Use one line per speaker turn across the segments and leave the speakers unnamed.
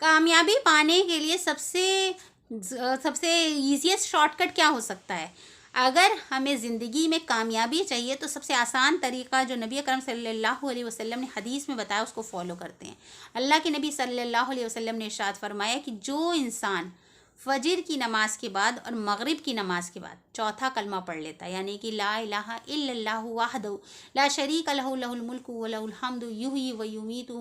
कामयाबी पाने के लिए सबसे ईजीएस्ट शॉर्टकट क्या हो सकता है? अगर हमें ज़िंदगी में कामयाबी चाहिए तो सबसे आसान तरीका जो नबी अकरम सल्लल्लाहु अलैहि वसल्लम ने हदीस में बताया उसको फॉलो करते हैं। अल्लाह के नबी सल्लल्लाहु अलैहि वसल्लम ने इरशाद फरमाया कि जो इंसान फजर की नमाज के बाद और मगरिब की नमाज के बाद चौथा कलमा पढ़ लेता है, यानी कि ला इलाहा इल्लल्लाहु वहदहु ला शरीका लहु लहुल मुल्कु व लहुल हम्दु युहयी व युमीतु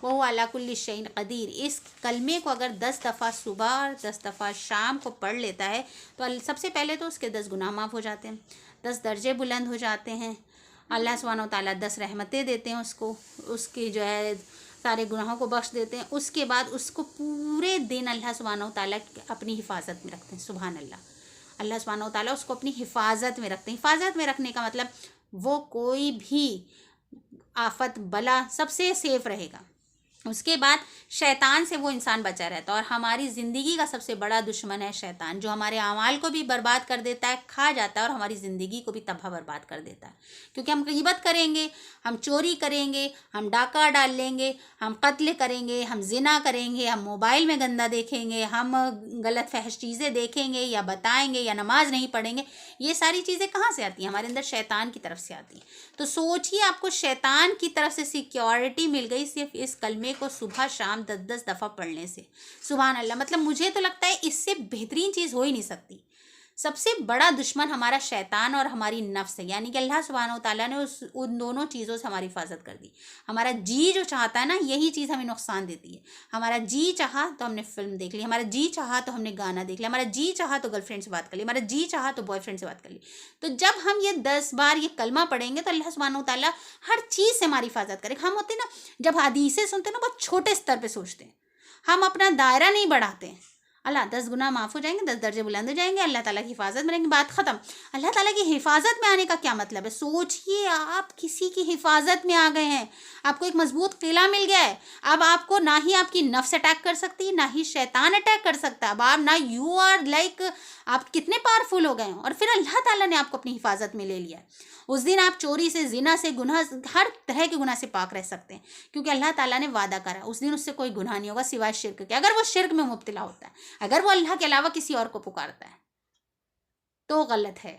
व हुवा अला कुल्लि शैइन कदीर, इस कलमे को अगर 10 दफ़ा सुबह और 10 दफ़ा शाम को पढ़ लेता है तो सबसे पहले तो उसके 10 गुनाह माफ़ हो जाते हैं, 10 दर्जे बुलंद हो जाते हैं, अल्लाह सुब्हानहू व तआला 10 रहमतें देते हैं उसको, उसकी जो है सारे गुनाहों को बख्श देते हैं। उसके बाद उसको पूरे दिन अल्लाह सुब्हानहू व तआला अपनी हिफाजत में रखते हैं। सुभान अल्लाह, अल्लाह सुब्हानहू व तआला उसको अपनी हिफाजत में रखते हैं। हिफाजत में रखने का मतलब वो कोई भी आफत बला सबसे सेफ रहेगा। उसके बाद शैतान से वो इंसान बचा रहता है। और हमारी ज़िंदगी का सबसे बड़ा दुश्मन है शैतान, जो हमारे अमाल को भी बर्बाद कर देता है, खा जाता है और हमारी ज़िंदगी को भी तबाह बर्बाद कर देता है। क्योंकि हम गीबत करेंगे, हम चोरी करेंगे, हम डाका डाल लेंगे, हम कत्ल करेंगे, हम जिना करेंगे, हम मोबाइल में गंदा देखेंगे, हम गलत फहश चीज़ें देखेंगे या बताएंगे या नमाज नहीं पढ़ेंगे। ये सारी चीज़ें कहाँ से आती हैं? हमारे अंदर शैतान की तरफ से आती हैं। तो सोचिए, आपको शैतान की तरफ से सिक्योरिटी मिल गई सिर्फ इस कलमे को सुबह शाम 10-10 दफ़ा पढ़ने से। सुभान अल्लाह, मतलब मुझे तो लगता है इससे बेहतरीन चीज़ हो ही नहीं सकती। सबसे बड़ा दुश्मन हमारा शैतान और हमारी नफ्स है, यानी कि अल्लाह सुब्हानहू व तआला ने उन दोनों चीज़ों से हमारी हिफाजत कर दी। हमारा जी जो चाहता है ना, यही चीज़ हमें नुकसान देती है। हमारा जी चाहा तो हमने फिल्म देख ली, हमारा जी चाहा तो हमने गाना देख लिया, हमारा जी चाहा तो गर्लफ्रेंड से बात कर ली, हमारा जी चाहा तो बॉयफ्रेंड से बात कर ली। तो जब हम ये 10 बार ये कलमा पढ़ेंगे तो अल्लाह सुब्हानहू व तआला हर चीज़ से हमारी हिफाजत करेगा। हम होते हैं ना, जब हदीसें सुनते हैं ना, बहुत छोटे स्तर पर सोचते हैं, हम अपना दायरा नहीं बढ़ाते हैं। अल्लाह 10 गुनाह माफ़ हो जाएंगे, 10 दर्जे बुलंद हो जाएंगे, अल्लाह ताला की हिफाजत में रहेंगे, बात ख़त्म। अल्लाह ताला की हिफाजत में आने का क्या मतलब है? सोचिए, आप किसी की हिफाजत में आ गए हैं, आपको एक मजबूत किला मिल गया है। अब आपको ना ही आपकी नफ्स अटैक कर सकती है, ना ही शैतान अटैक कर सकता है। अब आप ना, यू आर लाइक, आप कितने पावरफुल हो गए हैं। और फिर अल्लाह ताला ने आपको अपनी हिफाजत में ले लिया है। उस दिन आप चोरी से, जिना से, गुनाह, हर तरह के गुनाह से पाक रह सकते हैं, क्योंकि अल्लाह ताला ने वादा करा उस दिन उससे कोई गुनाह नहीं होगा सिवाय शिर्क के। अगर वो शिर्क में मुब्तला होता है, अगर वो अल्लाह के अलावा किसी और को पुकारता है तो गलत है।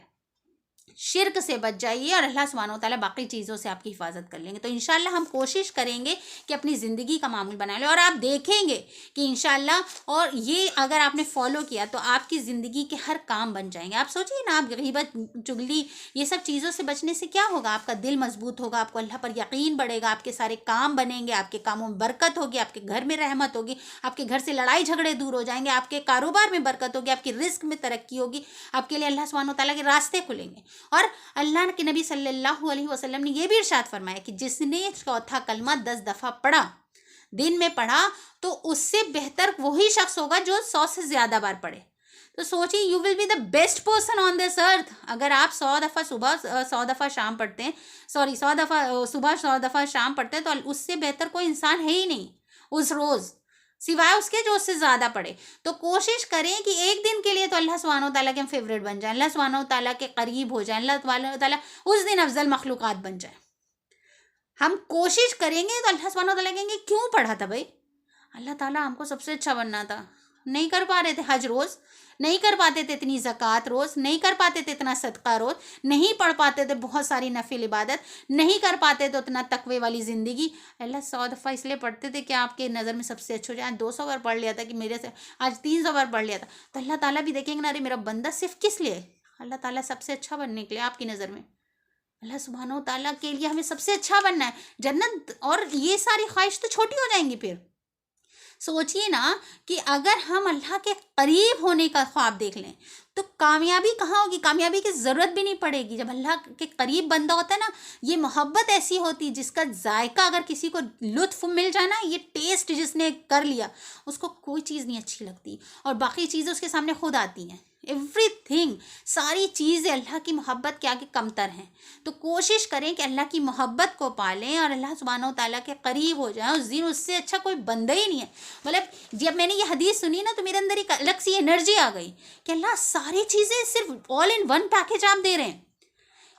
शिर्क से बच जाइए और अल्लाह सुब्हानहू व तआला बाकी चीज़ों से आपकी हिफाजत कर लेंगे। तो इंशाअल्लाह हम कोशिश करेंगे कि अपनी ज़िंदगी का मामूल बना लें, और आप देखेंगे कि इंशाअल्लाह, और ये अगर आपने फॉलो किया तो आपकी ज़िंदगी के हर काम बन जाएंगे। आप सोचिए ना, आप गीबत, चुगली, ये सब चीज़ों से बचने से क्या होगा? आपका दिल मजबूत होगा, आपको अल्लाह पर यकीन बढ़ेगा, आपके सारे काम बनेंगे, आपके कामों में बरकत होगी, आपके घर में रहमत होगी, आपके घर से लड़ाई झगड़े दूर हो जाएंगे, आपके कारोबार में बरकत होगी, आपकी रिस्क में तरक्की होगी, आपके लिए अल्लाह सुब्हानहू व तआला के रास्ते खुलेंगे। और अल्लाह के नबी सल्लल्लाहु अलैहि वसल्लम ने यह भी इरशाद फरमाया कि जिसने चौथा कलमा 10 दफ़ा पढ़ा, दिन में पढ़ा, तो उससे बेहतर वही शख्स होगा जो 100 से ज़्यादा बार पढ़े। तो सोचिए, you will be the best person on this earth. अगर आप 100 दफ़ा सुबह, 100 दफ़ा शाम पढ़ते हैं, 100 दफ़ा सुबह, 100 दफ़ा शाम पढ़ते हैं, तो उससे बेहतर कोई इंसान है ही नहीं उस रोज़, सिवाय उसके जो उससे ज़्यादा पढ़े। तो कोशिश करें कि एक दिन के लिए तो अल्लाह सुब्हानहू व तआला के हम फेवरेट बन जाएं, अल्लाह सुब्हानहू व तआला के करीब हो जाएं, अल्लाह सुब्हानहू व तआला उस दिन अफजल मखलूक़ात बन जाए। हम कोशिश करेंगे तो अल्लाह सुब्हानहू व तआला कहेंगे, क्यों पढ़ा था भाई? अल्लाह ताला हमको सबसे अच्छा बनना था, नहीं कर पा रहे थे हज रोज़, नहीं कर पाते थे इतनी ज़कात रोज़, नहीं कर पाते थे इतना सदका रोज़, नहीं पढ़ पाते थे बहुत सारी नफिल इबादत, नहीं कर पाते तो इतना तकवे वाली ज़िंदगी। अल्लाह 100 दफ़ा इसलिए पढ़ते थे कि आपके नज़र में सबसे अच्छे हो जाए। 200 बार पढ़ लिया था कि मेरे से, आज 300 बार पढ़ लिया था, तो अल्लाह ताला भी देखेंगे ना, अरे मेरा बंदा सिर्फ किस लिए? अल्लाह ताला सबसे अच्छा बनने के लिए आपकी नज़र में। अल्लाह सुब्हानहू व तआला के लिए हमें सबसे अच्छा बनना है, जन्नत और ये सारी ख्वाहिश तो छोटी हो जाएंगी। फिर सोचिए ना कि अगर हम अल्लाह के करीब होने का ख्वाब देख लें तो कामयाबी कहाँ होगी? कामयाबी की ज़रूरत भी नहीं पड़ेगी। जब अल्लाह के करीब बंदा होता है ना, ये मोहब्बत ऐसी होती है जिसका जायका अगर किसी को लुत्फ मिल जाए ना, ये टेस्ट जिसने कर लिया, उसको कोई चीज़ नहीं अच्छी लगती और बाकी चीज़ें उसके सामने खुद आती हैं। एवरीथिंग, सारी चीज़ें अल्लाह की मोहब्बत के आगे कमतर हैं। तो कोशिश करें कि अल्लाह की मोहब्बत को पालें और अल्लाह सुब्हानहू व तआला के करीब हो जाएं। उस दिन उससे अच्छा कोई बंदा ही नहीं है। मतलब जब मैंने ये हदीस सुनी ना, तो मेरे अंदर एक अलग सी एनर्जी आ गई कि अल्लाह सारी चीज़ें सिर्फ ऑल इन वन पैकेज आप दे रहे हैं,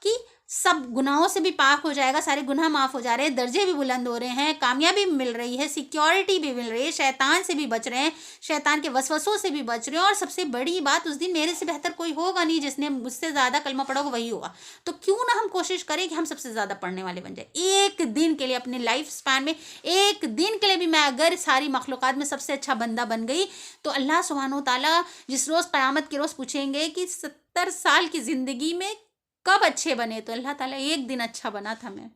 कि सब गुनाहों से भी पाक हो जाएगा, सारे गुनाह माफ़ हो जा रहे हैं, दर्जे भी बुलंद हो रहे हैं, कामयाबी भी मिल रही है, सिक्योरिटी भी मिल रही है, शैतान से भी बच रहे हैं, शैतान के वसवसों से भी बच रहे हैं, और सबसे बड़ी बात, उस दिन मेरे से बेहतर कोई होगा नहीं, जिसने मुझसे ज़्यादा कलमा पढ़ा होगा वही होगा। तो क्यों ना हम कोशिश करें कि हम सबसे ज़्यादा पढ़ने वाले बन जाए। एक दिन के लिए, अपने लाइफ स्पैन में एक दिन के लिए भी मैं अगर सारी मखलूक़ात में सबसे अच्छा बंदा बन गई, तो अल्लाह सुब्हानहू तआला जिस रोज़ क़यामत के रोज़ पूछेंगे कि 70 साल की ज़िंदगी में कब अच्छे बने, तो अल्लाह ताला एक दिन अच्छा बना था मैं,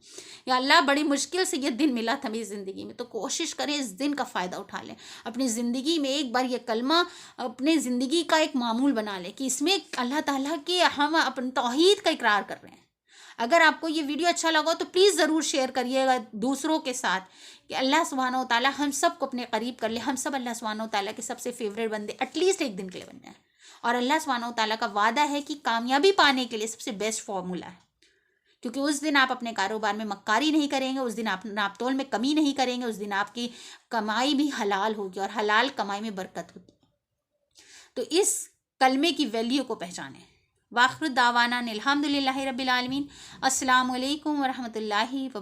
या अल्लाह बड़ी मुश्किल से ये दिन मिला था मेरी ज़िंदगी में। तो कोशिश करें इस दिन का फ़ायदा उठा लें, अपनी ज़िंदगी में एक बार ये कलमा अपने ज़िंदगी का एक मामूल बना लें कि इसमें अल्लाह ताला के हम अपन तौहीद का इकरार कर रहे हैं। अगर आपको ये वीडियो अच्छा लगा तो प्लीज़ ज़रूर शेयर करिएगा दूसरों के साथ, कि अल्लाह सुब्हानहू तआला हम सबको अपने करीब कर ले, हम सब अल्लाह सुब्हानहू तआला के सबसे फेवरेट बंदे एटलीस्ट एक दिन के लिए बन जाए। और अल्लाह सुब्हानहू तआला का वादा है कि कामयाबी पाने के लिए सबसे बेस्ट फॉर्मूला है, क्योंकि उस दिन आप अपने कारोबार में मक्कारी नहीं करेंगे, उस दिन आप नाप तोल में कमी नहीं करेंगे, उस दिन आपकी कमाई भी हलाल होगी, और हलाल कमाई में बरकत होती है। तो इस कलमे की वैल्यू को पहचानें। वाखिर दावाना अल्हम्दुलिल्लाहि रब्बिल आलमीन। अस्सलामु अलैकुम व रहमतुल्लाहि व